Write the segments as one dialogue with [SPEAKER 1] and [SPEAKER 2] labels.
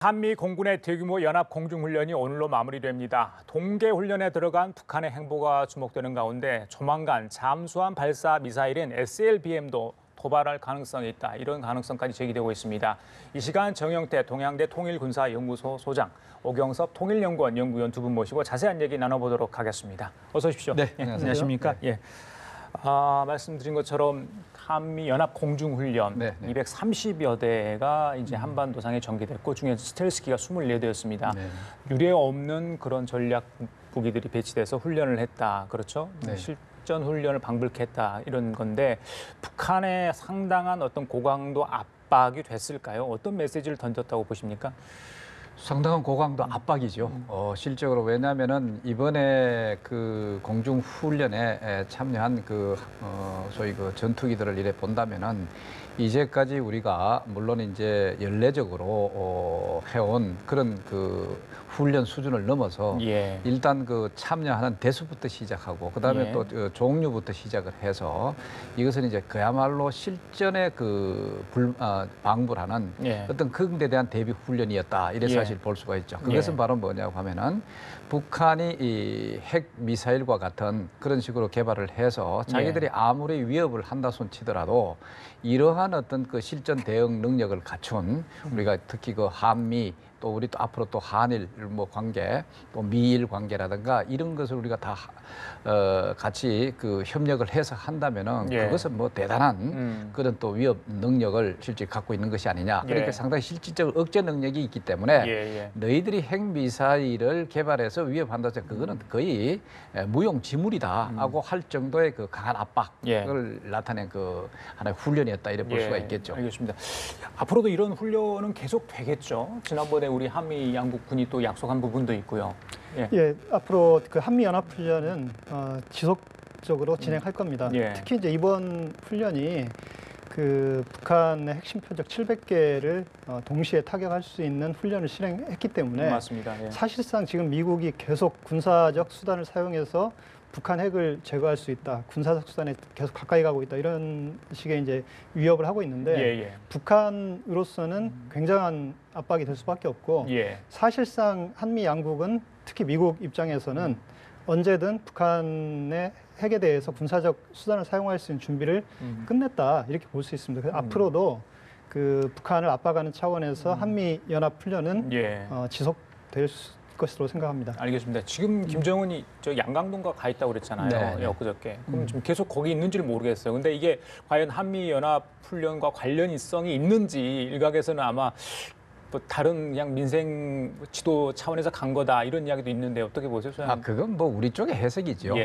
[SPEAKER 1] 한미 공군의 대규모 연합 공중훈련이 오늘로 마무리됩니다. 동계훈련에 들어간 북한의 행보가 주목되는 가운데 조만간 잠수함 발사 미사일인 SLBM도 도발할 가능성이 있다. 이런 가능성까지 제기되고 있습니다. 이 시간 정영태 동양대 통일군사연구소 소장, 오경섭 통일연구원 연구위원 두 분 모시고 자세한 얘기 나눠보도록 하겠습니다. 어서 오십시오.
[SPEAKER 2] 네,
[SPEAKER 1] 안녕하십니까?
[SPEAKER 2] 네.
[SPEAKER 1] 말씀드린 것처럼 한미 연합 공중훈련 230여 대가 이제 한반도상에 전개됐고 중에 스텔스기가 24대였습니다.
[SPEAKER 2] 네.
[SPEAKER 1] 유례 없는 그런 전략 무기들이 배치돼서 훈련을 했다. 그렇죠?
[SPEAKER 2] 네.
[SPEAKER 1] 실전 훈련을 방불케했다 이런 건데 북한의 상당한 어떤 고강도 압박이 됐을까요? 어떤 메시지를 던졌다고 보십니까?
[SPEAKER 2] 상당한 고강도 압박이죠. 실적으로 왜냐하면은 이번에 그 공중 훈련에 참여한 소위 그 전투기들을 이래 본다면은 이제까지 우리가 물론 이제 연례적으로 해온 그런 그 훈련 수준을 넘어서 일단 그 참여하는 대수부터 시작하고 그다음에 또 종류부터 시작을 해서 이것은 이제 그야말로 실전에 방불하는 어떤 극에 대한 대비 훈련이었다 이래 사실 볼 수가 있죠. 그것은 바로 뭐냐고 하면은 북한이 이 핵 미사일과 같은 그런 식으로 개발을 해서 자기들이 아무리 위협을 한다 손 치더라도 이러한 어떤 그 실전 대응 능력을 갖춘 우리가 특히 그 한미 또 우리 또 앞으로 또 한일 뭐 관계 또 미일 관계라든가 이런 것을 우리가 다 같이 그 협력을 해서 한다면은 그것은 뭐 대단한 그런 또 위협 능력을 실제 갖고 있는 것이 아니냐. 그러니까 상당히 실질적 억제 능력이 있기 때문에 너희들이 핵 미사일을 개발해서 위협한다 해서 그거는 거의 무용지물이다 하고 할 정도의 그 강한 압박을 나타낸 그 하나의 훈련이었다 이렇게 볼 수가 있겠죠.
[SPEAKER 1] 알겠습니다. 앞으로도 이런 훈련은 계속 되겠죠. 지난번에 우리 한미 양국 군이 또 약속한 부분도 있고요.
[SPEAKER 3] 앞으로 그 한미 연합 훈련은 지속적으로 진행할 겁니다. 특히 이제 이번 훈련이 그 북한의 핵심 표적 700개를 동시에 타격할 수 있는 훈련을 실행했기 때문에
[SPEAKER 1] 맞습니다.
[SPEAKER 3] 사실상 지금 미국이 계속 군사적 수단을 사용해서 북한 핵을 제거할 수 있다. 군사적 수단에 계속 가까이 가고 있다. 이런 식의 이제 위협을 하고 있는데 북한으로서는 굉장한 압박이 될 수밖에 없고 사실상 한미 양국은 특히 미국 입장에서는 언제든 북한의 핵에 대해서 군사적 수단을 사용할 수 있는 준비를 끝냈다. 이렇게 볼 수 있습니다. 그래서 앞으로도 그 북한을 압박하는 차원에서 한미 연합 훈련은 지속될 것으로 생각합니다.
[SPEAKER 1] 알겠습니다. 지금 김정은이 저 양강동가 가 있다고 그랬잖아요. 엊그저께. 그럼 지금 계속 거기 있는지를 모르겠어요. 근데 이게 과연 한미 연합 훈련과 관련성이 있는지 일각에서는 아마 뭐 다른 그냥 민생 지도 차원에서 간 거다 이런 이야기도 있는데 어떻게 보세요, 소장님?
[SPEAKER 2] 그건 뭐 우리 쪽의 해석이죠.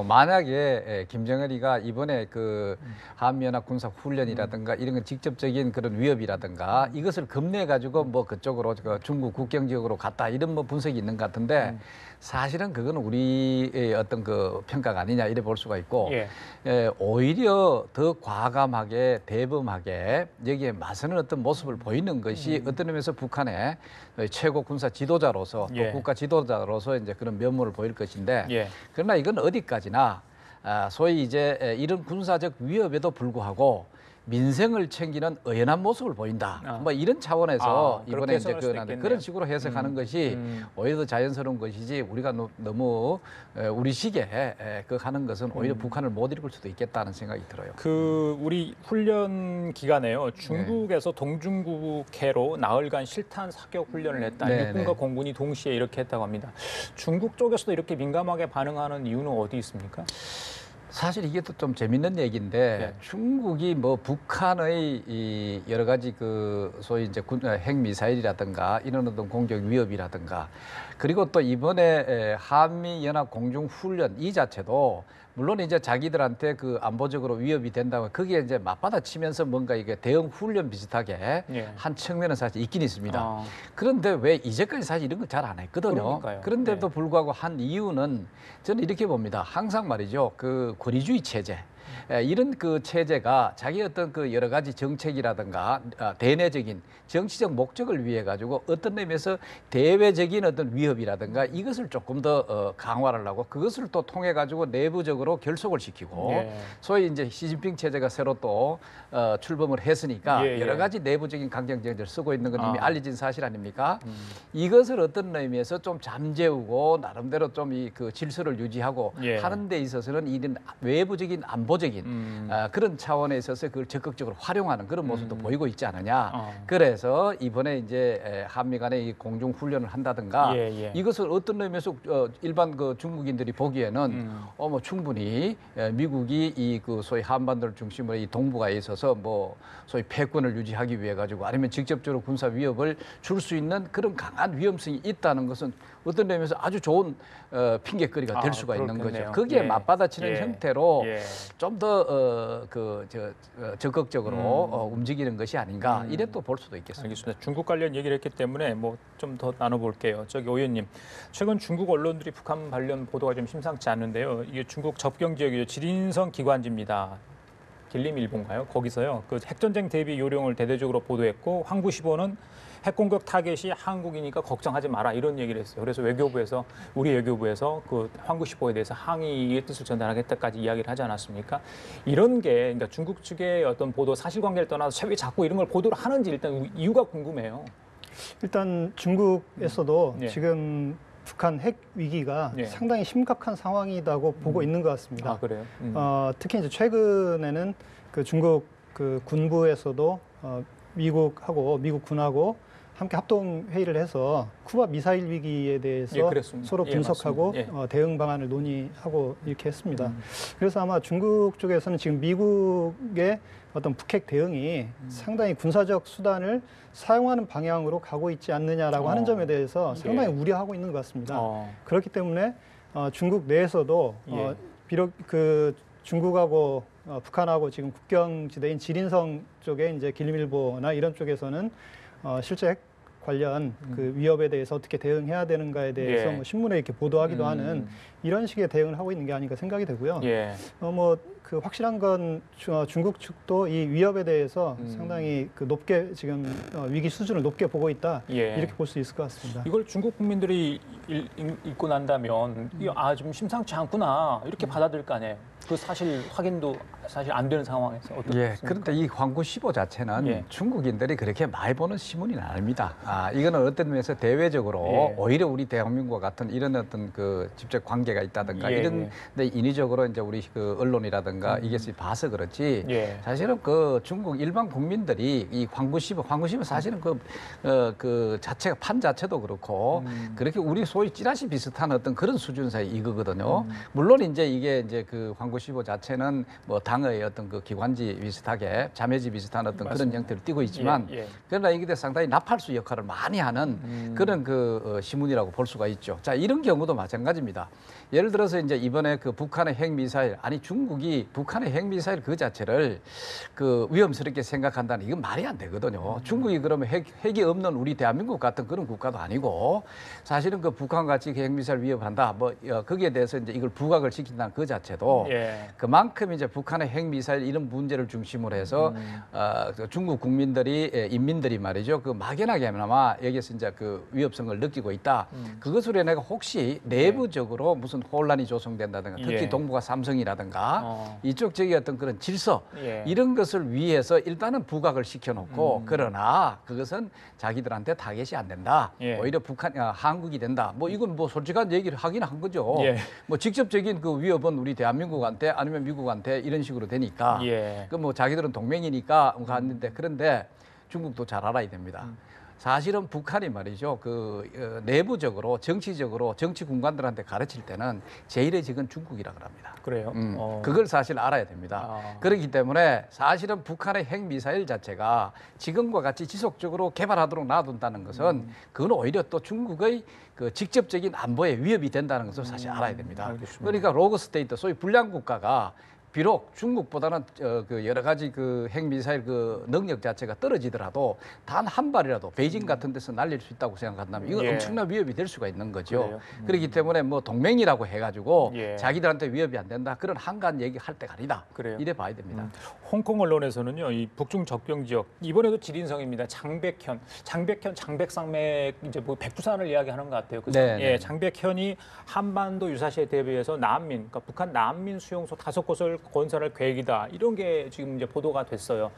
[SPEAKER 2] 만약에 김정은이가 이번에 그 한미연합 군사 훈련이라든가 이런 건 직접적인 그런 위협이라든가 이것을 겁내 가지고 뭐 그쪽으로 중국 국경 지역으로 갔다 이런 뭐 분석이 있는 것 같은데 사실은 그건 우리의 어떤 그 평가가 아니냐 이래 볼 수가 있고 오히려 더 과감하게 대범하게 여기에 맞서는 어떤 모습을 보이는 것이 어떤 의미에서 북한의 최고 군사 지도자로서 또 국가 지도자로서 이제 그런 면모를 보일 것인데 그러나 이건 어디까지나 소위 이제 이런 군사적 위협에도 불구하고 민생을 챙기는 의연한 모습을 보인다. 뭐 이런 차원에서 이번에 이제 그런 식으로 해석하는 것이 오히려 더 자연스러운 것이지 우리가 너무 우리식에 그 하는 것은 오히려 북한을 못 읽을 수도 있겠다는 생각이 들어요.
[SPEAKER 1] 그 우리 훈련 기간에요. 중국에서 동중국해로 나흘간 실탄 사격 훈련을 했다. 육군과 공군이 동시에 이렇게 했다고 합니다. 중국 쪽에서도 이렇게 민감하게 반응하는 이유는 어디 있습니까?
[SPEAKER 2] 사실 이게 또 좀 재밌는 얘기인데 중국이 뭐 북한의 이 여러 가지 그 소위 이제 핵 미사일이라든가 이런 어떤 공격 위협이라든가 그리고 또 이번에 한미 연합 공중 훈련 이 자체도 물론 이제 자기들한테 그 안보적으로 위협이 된다면 거기에 이제 맞받아치면서 뭔가 이게 대응 훈련 비슷하게 한 측면은 사실 있긴 있습니다. 그런데 왜 이제까지 사실 이런 거 잘 안 했거든요. 그런데도 불구하고 한 이유는 저는 이렇게 봅니다. 항상 말이죠. 그 권위주의 체제. 이런 그 체제가 자기 어떤 그 여러 가지 정책이라든가 대내적인 정치적 목적을 위해 가지고 어떤 의미에서 대외적인 어떤 위협이라든가 이것을 조금 더 강화를 하고 그것을 또 통해 가지고 내부적으로 결속을 시키고 소위 이제 시진핑 체제가 새로 또 출범을 했으니까 여러 가지 내부적인 강경정책을 쓰고 있는 건 이미 알려진 사실 아닙니까? 이것을 어떤 의미에서 좀 잠재우고 나름대로 좀 이 그 질서를 유지하고 하는 데 있어서는 이런 외부적인 안보적인 그런 차원에 있어서 그걸 적극적으로 활용하는 그런 모습도 보이고 있지 않느냐. 그래서 이번에 이제 한미 간의 이 공중 훈련을 한다든가 이것을 어떤 의미에서 일반 그 중국인들이 보기에는 뭐 충분히 미국이 이 그 소위 한반도를 중심으로 이 동북아에 있어서 뭐 소위 패권을 유지하기 위해 가지고 아니면 직접적으로 군사 위협을 줄 수 있는 그런 강한 위험성이 있다는 것은 어떤 의미에서 아주 좋은 핑계거리가 될 수가 있는 거죠. 거기에 맞받아치는 형태로 좀 더 적극적으로 움직이는 것이 아닌가 이래 또 볼 수도 있겠습니다.
[SPEAKER 1] 알겠습니다. 중국 관련 얘기를 했기 때문에 뭐 좀 더 나눠볼게요. 저기 오 의원님, 최근 중국 언론들이 북한 관련 보도가 좀 심상치 않은데요. 이게 중국 접경 지역이죠. 지린성 기관지입니다. 길림일보인가요? 거기서요. 그 핵전쟁 대비 요령을 대대적으로 보도했고 황구15는 핵공격 타겟이 한국이니까 걱정하지 마라 이런 얘기를 했어요. 그래서 외교부에서 우리 외교부에서 그 황구15에 대해서 항의의 뜻을 전달하겠다까지 이야기를 하지 않았습니까? 이런 게 그러니까 중국 측의 어떤 보도 사실관계를 떠나서 왜 자꾸 이런 걸 보도를 하는지 일단 이유가 궁금해요.
[SPEAKER 3] 일단 중국에서도 지금 북한 핵 위기가 상당히 심각한 상황이라고 보고 있는 것 같습니다.
[SPEAKER 1] 아, 그래요?
[SPEAKER 3] 특히 이제 최근에는 그 중국 그 군부에서도 미국하고 미국 군하고 함께 합동 회의를 해서 쿠바 미사일 위기에 대해서 서로 분석하고 대응 방안을 논의하고 이렇게 했습니다. 그래서 아마 중국 쪽에서는 지금 미국의 어떤 북핵 대응이 상당히 군사적 수단을 사용하는 방향으로 가고 있지 않느냐라고 하는 점에 대해서 상당히 우려하고 있는 것 같습니다. 그렇기 때문에 중국 내에서도 비록 그 중국하고 북한하고 지금 국경지대인 지린성 쪽에 이제 길림일보나 이런 쪽에서는 실제 핵 관련 그 위협에 대해서 어떻게 대응해야 되는가에 대해서 뭐 신문에 이렇게 보도하기도 하는 이런 식의 대응을 하고 있는 게 아닌가 생각이 되고요. 뭐 그 확실한 건 중국 측도 이 위협에 대해서 상당히 그 높게 지금 위기 수준을 높게 보고 있다 이렇게 볼 수 있을 것 같습니다.
[SPEAKER 1] 이걸 중국 국민들이 읽고 난다면 좀 심상치 않구나 이렇게 받아들일 거 아니에요. 그 사실 확인도 사실 안 되는 상황에서 어떻게
[SPEAKER 2] 그런데 이 황구15 자체는 중국인들이 그렇게 많이 보는 신문이 아닙니다. 이거는 어떤 면에서 대외적으로 오히려 우리 대한민국과 같은 이런 어떤 그 직접 관계가 있다든가 이런 데 인위적으로 이제 우리 그 언론이라든가 이게 봐서 그렇지 사실은 그 중국 일반 국민들이 이 황구15 사실은 그 자체가 판 자체도 그렇고 그렇게 우리 소위 찌라시 비슷한 어떤 그런 수준에서의 이거거든요. 물론 이제 이게 이제 그 황구15 자체는 뭐 당의 어떤 그 기관지 비슷하게 자매지 비슷한 어떤 그런 형태를 띠고 있지만 그러나 이게 상당히 나팔수 역할을 많이 하는 그런 그 신문이라고 볼 수가 있죠. 자, 이런 경우도 마찬가지입니다. 예를 들어서 이제 이번에 그 북한의 핵미사일 중국이 북한의 핵미사일 그 자체를 그 위험스럽게 생각한다는 이건 말이 안 되거든요. 중국이 그러면 핵이 없는 우리 대한민국 같은 그런 국가도 아니고 사실은 그 북한같이 핵미사일 위협을 한다. 뭐 거기에 대해서 이제 이걸 부각을 시킨다는 그 자체도 그만큼 이제 북한의 핵미사일 이런 문제를 중심으로 해서 중국 국민들이 인민들이 말이죠. 그 막연하게나마 여기서 이제 그 위협성을 느끼고 있다. 그것으로 인해 혹시 내부적으로 무슨 혼란이 조성된다든가 특히 동북아 삼성이라든가 이쪽 지역의 어떤 그런 질서 이런 것을 위해서 일단은 부각을 시켜놓고 그러나 그것은 자기들한테 타겟이 안 된다. 오히려 한국이 된다. 뭐 이건 뭐 솔직한 얘기를 하긴 한 거죠. 뭐 직접적인 그 위협은 우리 대한민국한테 아니면 미국한테 이런 식으로 되니까 그 뭐 자기들은 동맹이니까 갔는데 그런데 중국도 잘 알아야 됩니다. 사실은 북한이 말이죠. 그 내부적으로 정치적으로 정치 군관들한테 가르칠 때는 제일의 적은 중국이라고 합니다.
[SPEAKER 1] 그래요?
[SPEAKER 2] 그걸 사실 알아야 됩니다. 그렇기 때문에 사실은 북한의 핵미사일 자체가 지금과 같이 지속적으로 개발하도록 놔둔다는 것은 그건 오히려 또 중국의 그 직접적인 안보에 위협이 된다는 것을 사실 알아야 됩니다.
[SPEAKER 1] 알겠습니다.
[SPEAKER 2] 그러니까 로그 스테이트, 소위 불량 국가가 비록 중국보다는 그 여러 가지 그 핵미사일 그 능력 자체가 떨어지더라도 단 한 발이라도 베이징 같은 데서 날릴 수 있다고 생각한다면 이건 엄청난 위협이 될 수가 있는 거죠. 그렇기 때문에 뭐 동맹이라고 해가지고 자기들한테 위협이 안 된다 그런 한간 얘기할 때가 아니다. 이래 봐야 됩니다.
[SPEAKER 1] 홍콩 언론에서는요, 이 북중 접경 지역 이번에도 지린성입니다. 장백산맥 이제 뭐 백두산을 이야기하는 것 같아요. 그죠? 예, 장백현이 한반도 유사시에 대비해서 난민, 그러니까 북한 난민 수용소 5곳을 건설할 계획이다. 이런 게 지금 이제 보도가 됐어요.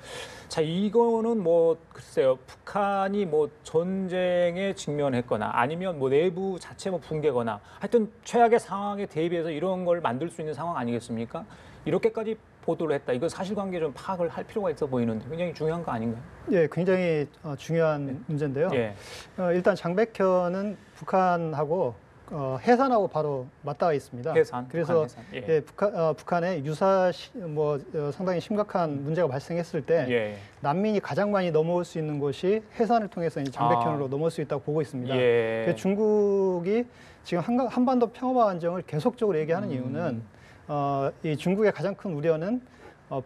[SPEAKER 1] 자, 이거는 뭐 글쎄요, 북한이 뭐 전쟁에 직면했거나 아니면 뭐 내부 자체 뭐 붕괴거나 하여튼 최악의 상황에 대비해서 이런 걸 만들 수 있는 상황 아니겠습니까? 이렇게까지 보도를 했다. 이거 사실관계 좀 파악을 할 필요가 있어 보이는데 굉장히 중요한 거 아닌가요?
[SPEAKER 3] 예, 굉장히 중요한 문제인데요. 일단 장백현은 북한하고 해산하고 바로 맞닿아 있습니다. 그래서 북한에 상당히 심각한 문제가 발생했을 때 난민이 가장 많이 넘어올 수 있는 곳이 해산을 통해서 이제 장백현으로 넘어올 수 있다고 보고 있습니다. 그래서 중국이 지금 한반도 평화와 안정을 계속적으로 얘기하는 이유는 이 중국의 가장 큰 우려는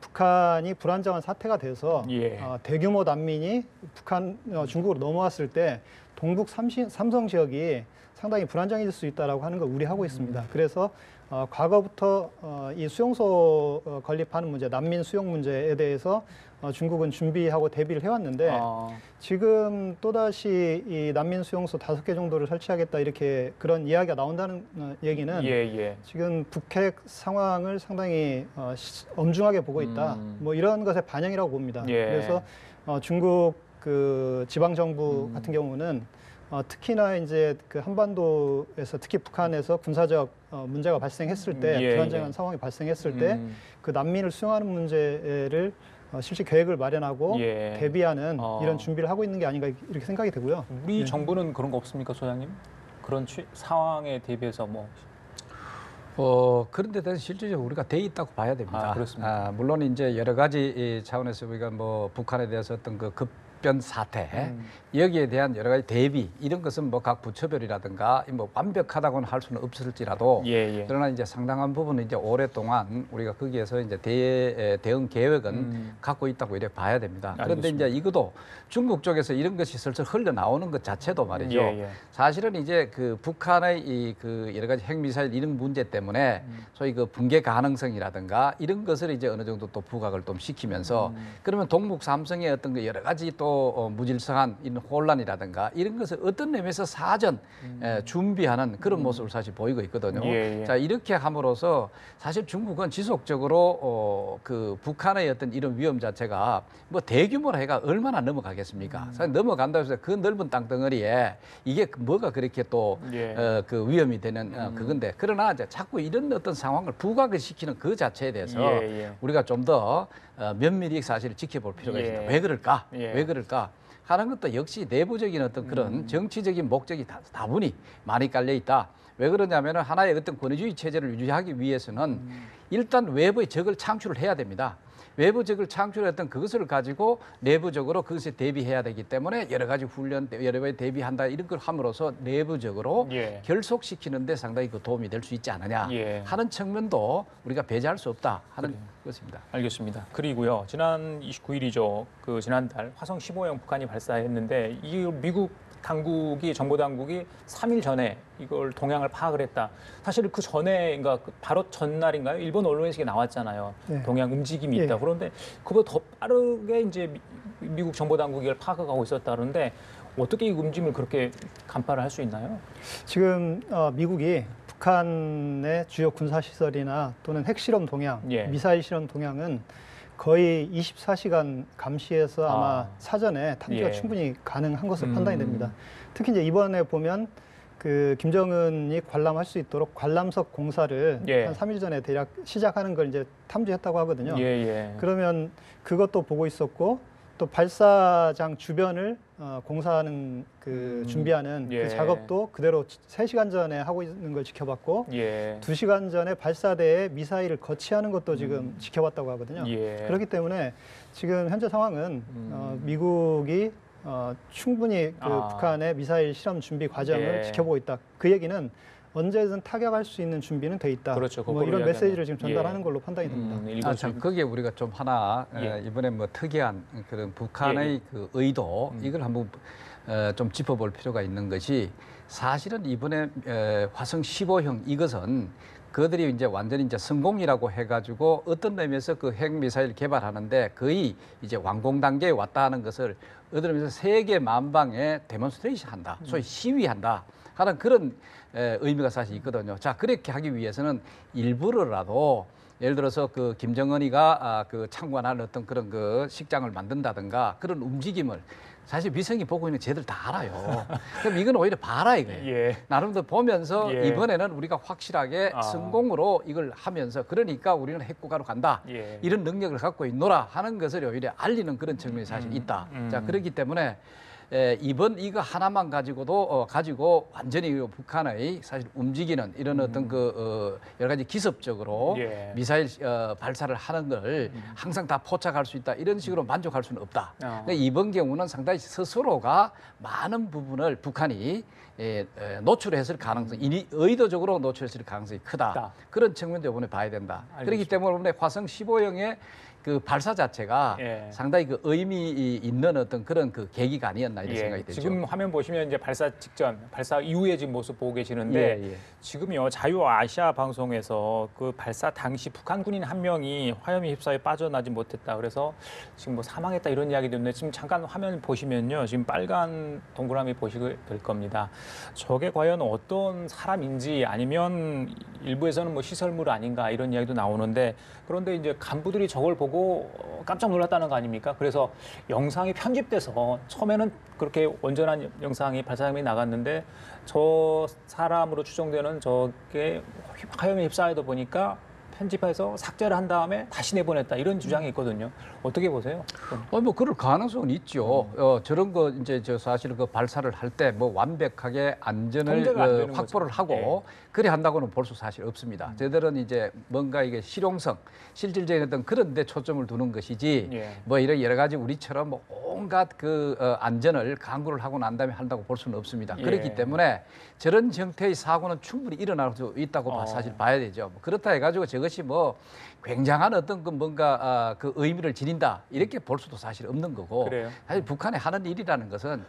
[SPEAKER 3] 북한이 불안정한 사태가 돼서 대규모 난민이 중국으로 넘어왔을 때 동북 삼성 지역이 상당히 불안정해질 수 있다라고 하는 걸 우려하고 있습니다. 그래서 과거부터 이 수용소 건립하는 문제, 난민 수용 문제에 대해서 중국은 준비하고 대비를 해왔는데 지금 또다시 이 난민 수용소 5개 정도를 설치하겠다 이렇게 그런 이야기가 나온다는 얘기는 지금 북핵 상황을 상당히 엄중하게 보고 있다. 뭐 이런 것의 반영이라고 봅니다. 그래서 중국 그 지방 정부 같은 경우는 특히나 이제 그 한반도에서 특히 북한에서 군사적 문제가 발생했을 때 불안정한 상황이 발생했을 때 그 난민을 수용하는 문제를 실제 계획을 마련하고 대비하는 이런 준비를 하고 있는 게 아닌가 이렇게 생각이 되고요.
[SPEAKER 1] 우리 정부는 그런 거 없습니까, 소장님? 그런 상황에 대비해서 뭐.
[SPEAKER 2] 그런 데 대해서 실질적으로 우리가 돼 있다고 봐야 됩니다.
[SPEAKER 1] 그렇습니다.
[SPEAKER 2] 물론 이제 여러 가지 차원에서 우리가 뭐 북한에 대해서 어떤 그 급변 사태 여기에 대한 여러 가지 대비 이런 것은 뭐 각 부처별이라든가 뭐 완벽하다고는 할 수는 없을지라도 그러나 이제 상당한 부분은 이제 오랫동안 우리가 거기에서 이제 대응 계획은 갖고 있다고 이렇게 봐야 됩니다. 그런데 이제 이것도 중국 쪽에서 이런 것이 슬슬 흘러나오는 것 자체도 말이죠. 사실은 이제 그 북한의 이 그 여러 가지 핵미사일 이런 문제 때문에 소위 그 붕괴 가능성이라든가 이런 것을 이제 어느 정도 또 부각을 좀 시키면서 그러면 동북 삼성의 어떤 그 여러 가지 또 무질서한 이런 혼란이라든가 이런 것을 어떤 의미에서 사전 준비하는 그런 모습을 사실 보이고 있거든요. 자, 이렇게 함으로써 사실 중국은 지속적으로 그 북한의 어떤 이런 위험 자체가 뭐 대규모로 해가 얼마나 넘어가겠습니까? 사실 넘어간다고 해서 그 넓은 땅덩어리에 이게 뭐가 그렇게 또 그 위험이 되는 그건데 그러나 이제 자꾸 이런 어떤 상황을 부각을 시키는 그 자체에 대해서 우리가 좀 더 면밀히 사실 지켜볼 필요가 있습니다. 왜 그럴까? 왜 그럴까? 하는 것도 역시 내부적인 어떤 그런 정치적인 목적이 다분히 많이 깔려 있다. 왜 그러냐면 하나의 어떤 권위주의 체제를 유지하기 위해서는 일단 외부의 적을 창출을 해야 됩니다. 외부 적을 창출했던 그것을 가지고 내부적으로 그것에 대비해야 되기 때문에 여러 가지 훈련, 여러 가지 대비한다 이런 걸 함으로써 내부적으로 결속시키는 데 상당히 그 도움이 될 수 있지 않느냐 하는 측면도 우리가 배제할 수 없다 하는 것입니다.
[SPEAKER 1] 알겠습니다. 그리고요. 지난 29일이죠. 그 지난달 화성 15형 북한이 발사했는데 이 미국 당국이 정보 당국이 3일 전에 이걸 동향을 파악을 했다. 사실 그 전에 그러니까 바로 전날인가요? 일본 언론에서 이게 나왔잖아요. 동향 움직임이 있다. 그런데 그보다 더 빠르게 이제 미국 정보 당국이 이걸 파악하고 있었다는데 어떻게 이 움직임을 그렇게 간파를 할 수 있나요?
[SPEAKER 3] 지금 미국이 북한의 주요 군사 시설이나 또는 핵실험 동향, 미사일 실험 동향은 거의 24시간 감시해서 아마 사전에 탐지가 충분히 가능한 것으로 판단이 됩니다. 특히 이제 이번에 보면 그 김정은이 관람할 수 있도록 관람석 공사를 한 3일 전에 대략 시작하는 걸 이제 탐지했다고 하거든요. 그러면 그것도 보고 있었고 또 발사장 주변을 공사하는 그 준비하는 그 작업도 그대로 3시간 전에 하고 있는 걸 지켜봤고 2시간 전에 발사대에 미사일을 거치하는 것도 지금 지켜봤다고 하거든요. 그렇기 때문에 지금 현재 상황은 미국이 충분히 그 북한의 미사일 실험 준비 과정을 지켜보고 있다. 그 얘기는 언제든 타격할 수 있는 준비는 돼 있다.
[SPEAKER 1] 그렇죠.
[SPEAKER 3] 뭐 이런 메시지를 지금 전달하는 걸로 판단이 됩니다.
[SPEAKER 2] 참 거기에 우리가 좀 하나 이번에 뭐 특이한 그런 북한의 그 의도 이걸 한번 좀 짚어볼 필요가 있는 것이 사실은 이번에 화성 15형 이것은 그들이 이제 완전히 이제 성공이라고 해가지고 어떤 의미에서 그 핵 미사일 개발하는데 거의 이제 완공 단계에 왔다 하는 것을 어떤 의미에서 세계 만방에 데몬스트레이션 한다, 소위 시위한다 하는 그런 의미가 사실 있거든요. 자, 그렇게 하기 위해서는 일부러라도 예를 들어서 그 김정은이가 그 참관할 어떤 그런 그 식장을 만든다든가 그런 움직임을 사실 위성이 보고 있는 쟤들 다 알아요. 그럼 이건 오히려 봐라 이거예요. 나름대로 보면서 이번에는 우리가 확실하게 성공으로 이걸 하면서 그러니까 우리는 핵국가로 간다. 이런 능력을 갖고 있노라 하는 것을 오히려 알리는 그런 측면이 사실 있다. 자, 그렇기 때문에 이번 이거 하나만 가지고도 가지고 완전히 북한의 사실 움직이는 이런 어떤 그 여러 가지 기습적으로 미사일 발사를 하는 걸 항상 다 포착할 수 있다 이런 식으로 만족할 수는 없다. 근데 이번 경우는 상당히 스스로가 많은 부분을 북한이 노출했을 가능성이 의도적으로 노출했을 가능성이 크다. 그런 측면도 이번에 봐야 된다. 알겠습니다. 그렇기 때문에 화성 15형의 그 발사 자체가 상당히 그 의미 있는 어떤 그런 그 계기가 아니었나 이런 생각이 들죠.
[SPEAKER 1] 지금 화면 보시면 이제 발사 직전, 발사 이후에 지금 모습 보고 계시는데 지금요 자유아시아 방송에서 그 발사 당시 북한 군인 한 명이 화염이 휩싸여 빠져나지 못했다. 그래서 지금 뭐 사망했다 이런 이야기도 있는데 지금 잠깐 화면 보시면요 지금 빨간 동그라미 보시게 될 겁니다. 저게 과연 어떤 사람인지 아니면 일부에서는 뭐 시설물 아닌가 이런 이야기도 나오는데 그런데 이제 간부들이 저걸 보고 깜짝 놀랐다는 거 아닙니까? 그래서 영상이 편집돼서 처음에는 그렇게 온전한 영상이 발사장면이 나갔는데 저 사람으로 추정되는 저게 화염에 휩싸이다 보니까 편집해서 삭제를 한 다음에 다시 내보냈다 이런 주장이 있거든요. 어떻게 보세요?
[SPEAKER 2] 뭐 그럴 가능성은 있죠. 저런 거 이제 저 사실 그 발사를 할 때 뭐 완벽하게 안전을 확보를 하고 그래 한다고는 볼 수 사실 없습니다. 저들은 이제 뭔가 이게 실용성, 실질적인 어떤 그런 데 초점을 두는 것이지 뭐 이런 여러 가지 우리처럼 뭐 온갖 그 안전을 강구를 하고 난 다음에 한다고 볼 수는 없습니다. 그렇기 때문에 저런 형태의 사고는 충분히 일어날 수 있다고 사실 봐야 되죠. 그렇다 해가지고 저것이 뭐 굉장한 어떤 그 뭔가 그 의미를 지닌다 이렇게 볼 수도 사실 없는 거고
[SPEAKER 1] 그래요?
[SPEAKER 2] 사실 북한이 하는 일이라는 것은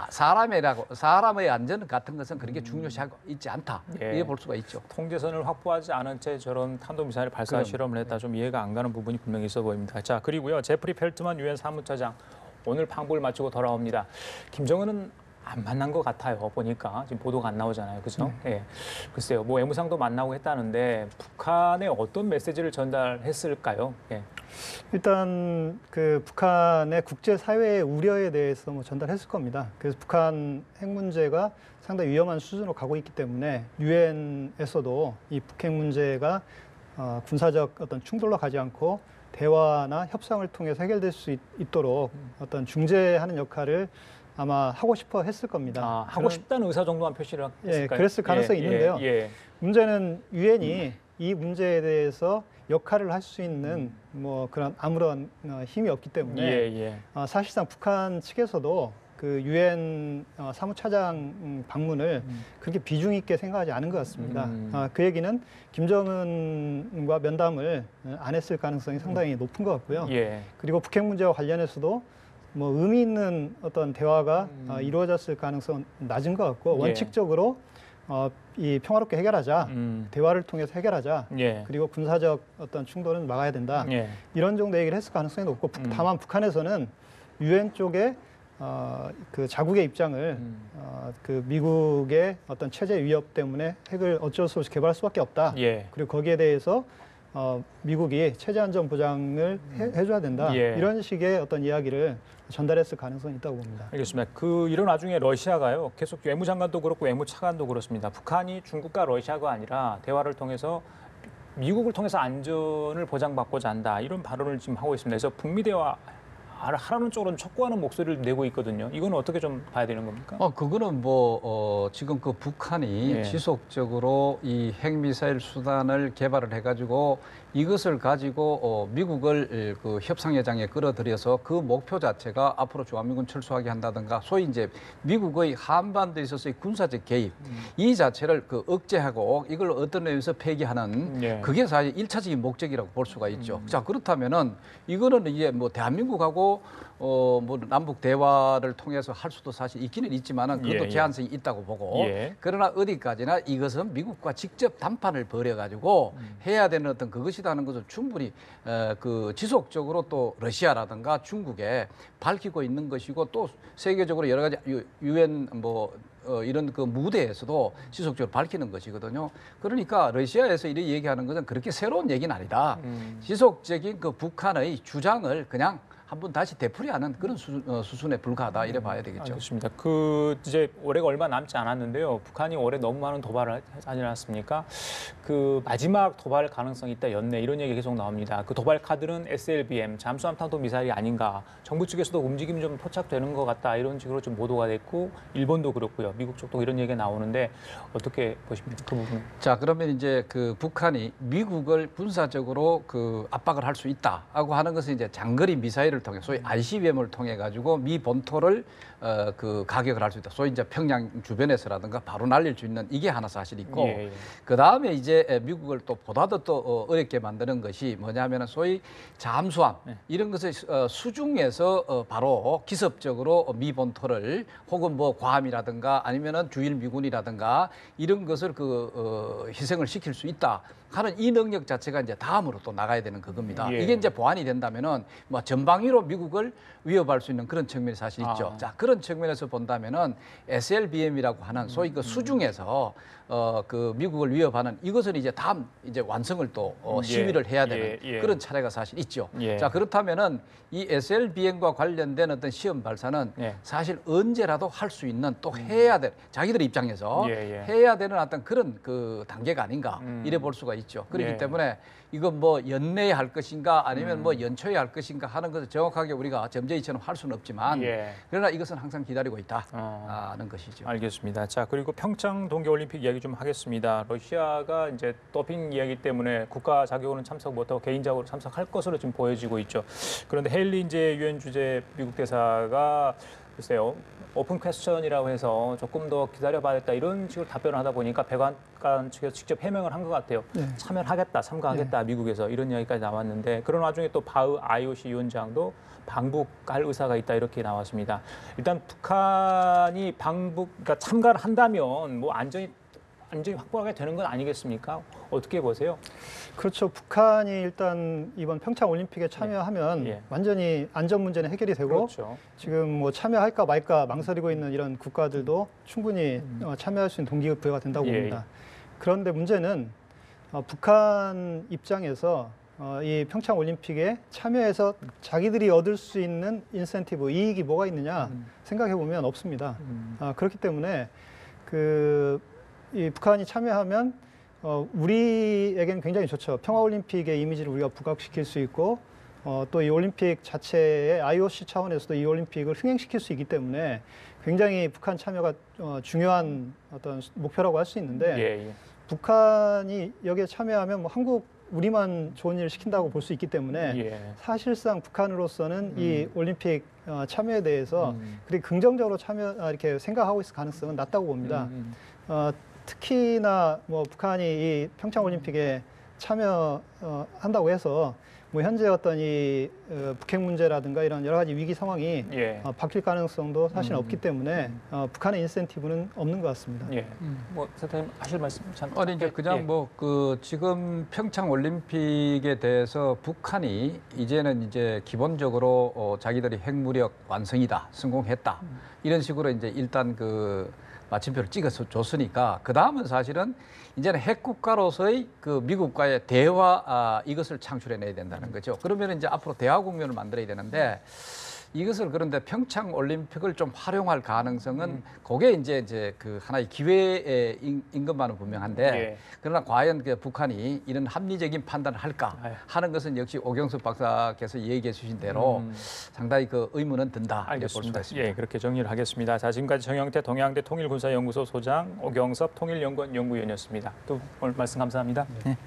[SPEAKER 2] 사람의 안전 같은 것은 그렇게 중요시하고 있지 않다 이렇게 볼 수가 있죠.
[SPEAKER 1] 통제선을 확보하지 않은 채 저런 탄도미사일 발사 실험을 했다 좀 이해가 안 가는 부분이 분명히 있어 보입니다. 자 그리고요 제프리 펠트만 유엔 사무처장 오늘 방북을 마치고 돌아옵니다. 김정은은 안 만난 것 같아요. 보니까 지금 보도가 안 나오잖아요, 그죠? 글쎄요, 뭐 외무상도 만나고 했다는데 북한에 어떤 메시지를 전달했을까요?
[SPEAKER 3] 일단 그 북한의 국제 사회의 우려에 대해서 뭐 전달했을 겁니다. 그래서 북한 핵 문제가 상당히 위험한 수준으로 가고 있기 때문에 유엔에서도 이 북핵 문제가 군사적 어떤 충돌로 가지 않고 대화나 협상을 통해서 해결될 수 있도록 어떤 중재하는 역할을 아마 하고 싶어 했을 겁니다.
[SPEAKER 1] 하고 싶다는 의사 정도만 표시를 했을까요?
[SPEAKER 3] 그랬을 가능성이 있는데요. 문제는 유엔이 이 문제에 대해서 역할을 할 수 있는 뭐 그런 아무런 힘이 없기 때문에 사실상 북한 측에서도 그 유엔 사무차장 방문을 그렇게 비중 있게 생각하지 않은 것 같습니다. 그 얘기는 김정은과 면담을 안 했을 가능성이 상당히 높은 것 같고요. 그리고 북핵 문제와 관련해서도 뭐 의미 있는 어떤 대화가 이루어졌을 가능성은 낮은 것 같고 원칙적으로 이 평화롭게 해결하자, 대화를 통해서 해결하자, 그리고 군사적 어떤 충돌은 막아야 된다. 이런 정도 얘기를 했을 가능성이 높고 다만 북한에서는 유엔 쪽에 그 자국의 입장을 그 미국의 어떤 체제 위협 때문에 핵을 어쩔 수 없이 개발할 수밖에 없다. 그리고 거기에 대해서 미국이 체제 안전 보장을 해줘야 된다. 이런 식의 어떤 이야기를 전달했을 가능성이 있다고 봅니다.
[SPEAKER 1] 알겠습니다. 이런 와중에 러시아가요. 계속 외무장관도 그렇고 외무차관도 그렇습니다. 북한이 중국과 러시아가 아니라 대화를 통해서 미국을 통해서 안전을 보장받고자 한다. 이런 발언을 지금 하고 있습니다. 그래서 북미 대화 하라는 쪽으로는 촉구하는 목소리를 내고 있거든요. 이건 어떻게 좀 봐야 되는 겁니까?
[SPEAKER 2] 그거는 지금 그 북한이
[SPEAKER 1] 예.
[SPEAKER 2] 지속적으로 이 핵미사일 수단을 개발을 해가지고 이것을 가지고 미국을 그 협상회장에 끌어들여서 그 목표 자체가 앞으로 주한미군 철수하게 한다든가 소위 이제 미국의 한반도에 있어서의 군사적 개입 이 자체를 그 억제하고 이걸 어떤 의미에서 폐기하는
[SPEAKER 1] 예.
[SPEAKER 2] 그게 사실 일차적인 목적이라고 볼 수가 있죠. 자, 그렇다면은 이거는 이제 뭐 대한민국하고 뭐 남북 대화를 통해서 할 수도 사실 있기는 있지만은 그것도
[SPEAKER 1] 예.
[SPEAKER 2] 제한성이 있다고 보고
[SPEAKER 1] 예.
[SPEAKER 2] 그러나 어디까지나 이것은 미국과 직접 담판을 벌여가지고 해야 되는 어떤 그것이라는 것을 충분히 그 지속적으로 또 러시아라든가 중국에 밝히고 있는 것이고 또 세계적으로 여러 가지 유엔 이런 그 무대에서도 지속적으로 밝히는 것이거든요. 그러니까 러시아에서 이렇게 얘기하는 것은 그렇게 새로운 얘기는 아니다. 지속적인 그 북한의 주장을 그냥 한번 다시 되풀이하는 그런 수준에 불과하다 이래 봐야 되겠죠.
[SPEAKER 1] 알겠습니다. 그 이제 올해가 얼마 남지 않았는데요. 북한이 올해 너무 많은 도발을 하지 않았습니까? 그 마지막 도발 가능성이 있다 연내 이런 얘기 계속 나옵니다. 그 도발 카드는 SLBM 잠수함 탄도 미사일이 아닌가. 정부 측에서도 움직임이 좀 포착되는 것 같다 이런 식으로 좀 보도가 됐고 일본도 그렇고요. 미국 쪽도 이런 얘기가 나오는데 어떻게 보십니까? 그 부분은?
[SPEAKER 2] 자, 그러면 이제 그 북한이 미국을 군사적으로 그 압박을 할 수 있다라고 하는 것은 이제 장거리 미사일을 통해 소위 ICBM을 통해 가지고 미 본토를 그 가격을 할 수 있다. 소위 이제 평양 주변에서라든가 바로 날릴 수 있는 이게 하나 사실 있고
[SPEAKER 1] 예.
[SPEAKER 2] 그 다음에 이제 미국을 또 보다도 또 어렵게 만드는 것이 뭐냐면은 소위 잠수함 이런 것을 수중에서 바로 기습적으로 미 본토를 혹은 뭐 괌이라든가 아니면은 주일 미군이라든가 이런 것을 희생을 시킬 수 있다. 하는 이 능력 자체가 이제 다음으로 또 나가야 되는 그겁니다.
[SPEAKER 1] 예.
[SPEAKER 2] 이게 이제 보완이 된다면은 뭐 전방위로 미국을 위협할 수 있는 그런 측면이 사실 있죠. 자, 그런 측면에서 본다면은 SLBM이라고 하는 소위 그 수중에서 그 미국을 위협하는 이것은 이제 다음 이제 완성을 또 시위를 해야 되는 그런 차례가 사실 있죠.
[SPEAKER 1] 예.
[SPEAKER 2] 자, 그렇다면은 이 SLBM과 관련된 어떤 시험 발사는 사실 언제라도 할 수 있는 또 해야 될 자기들 입장에서 해야 되는 어떤 그런 그 단계가 아닌가 이래 볼 수가 있죠. 그렇기 때문에 이건 뭐 연내에 할 것인가 아니면 뭐 연초에 할 것인가 하는 것을 정확하게 우리가 점쟁이처럼 할 수는 없지만 그러나 이것은 항상 기다리고 있다는 것이죠.
[SPEAKER 1] 알겠습니다. 자, 그리고 평창 동계올림픽 이야기 좀 하겠습니다. 러시아가 이제 도핑 이야기 때문에 국가 자격으로는 참석 못하고 개인적으로 참석할 것으로 지금 보여지고 있죠. 그런데 헤일리 이제 유엔 주재 미국 대사가 글쎄요. 오픈 퀘스천이라고 해서 조금 더 기다려봐야겠다 이런 식으로 답변을 하다 보니까 백악관 측에서 직접 해명을 한 것 같아요. 참여를 하겠다, 참가하겠다 미국에서 이런 이야기까지 나왔는데 그런 와중에 또 바흐 IOC 위원장도 방북할 의사가 있다 이렇게 나왔습니다. 일단 북한이 그러니까 참가를 한다면 뭐 안전이 확보하게 되는 건 아니겠습니까? 어떻게 보세요?
[SPEAKER 3] 그렇죠. 북한이 일단 이번 평창 올림픽에 참여하면 완전히 안전 문제는 해결이 되고
[SPEAKER 1] 그렇죠.
[SPEAKER 3] 지금 뭐 참여할까 말까 망설이고 있는 이런 국가들도 충분히 참여할 수 있는 동기부여가 된다고 봅니다. 그런데 문제는 북한 입장에서 이 평창 올림픽에 참여해서 자기들이 얻을 수 있는 인센티브, 이익이 뭐가 있느냐 생각해 보면 없습니다. 그렇기 때문에 이 북한이 참여하면 우리에게는 굉장히 좋죠. 평화올림픽의 이미지를 우리가 부각시킬 수 있고 또 이 올림픽 자체의 IOC 차원에서도 이 올림픽을 흥행시킬 수 있기 때문에 굉장히 북한 참여가 중요한 어떤 목표라고 할 수 있는데 북한이 여기에 참여하면 뭐 우리만 좋은 일을 시킨다고 볼 수 있기 때문에 사실상 북한으로서는 이 올림픽 참여에 대해서 그렇게 긍정적으로 이렇게 생각하고 있을 가능성은 낮다고 봅니다. 특히나 뭐 북한이 이 평창 올림픽에 참여한다고 해서 뭐 현재 어떤 이 북핵 문제라든가 이런 여러 가지 위기 상황이 바뀔 가능성도 사실 없기 때문에 북한의 인센티브는 없는 것 같습니다.
[SPEAKER 1] 뭐 선생님 하실 말씀 참.
[SPEAKER 2] 아니 이제 그냥 지금 평창 올림픽에 대해서 북한이 이제는 이제 기본적으로 자기들이 핵무력 완성이다, 성공했다 이런 식으로 이제 일단 마침표를 찍어서 줬으니까 그 다음은 사실은 이제는 핵국가로서의 미국과의 대화 이것을 창출해내야 된다는 거죠. 그러면 이제 앞으로 대화 국면을 만들어야 되는데 이것을 그런데 평창 올림픽을 좀 활용할 가능성은 그게 이제 그 하나의 기회인 것만은 분명한데
[SPEAKER 1] 예.
[SPEAKER 2] 그러나 과연 그 북한이 이런 합리적인 판단을 할까 하는 것은 역시 오경석 박사께서 얘기해 주신 대로 상당히 그 의문은 든다. 이렇게 볼 수가
[SPEAKER 1] 알겠습니다.
[SPEAKER 2] 있습니다.
[SPEAKER 1] 예, 그렇게 정리를 하겠습니다. 자, 지금까지 정영태 동양대 통일군사연구소 소장, 오경섭 통일연구원 연구위원이었습니다. 또 오늘 말씀 감사합니다. 네.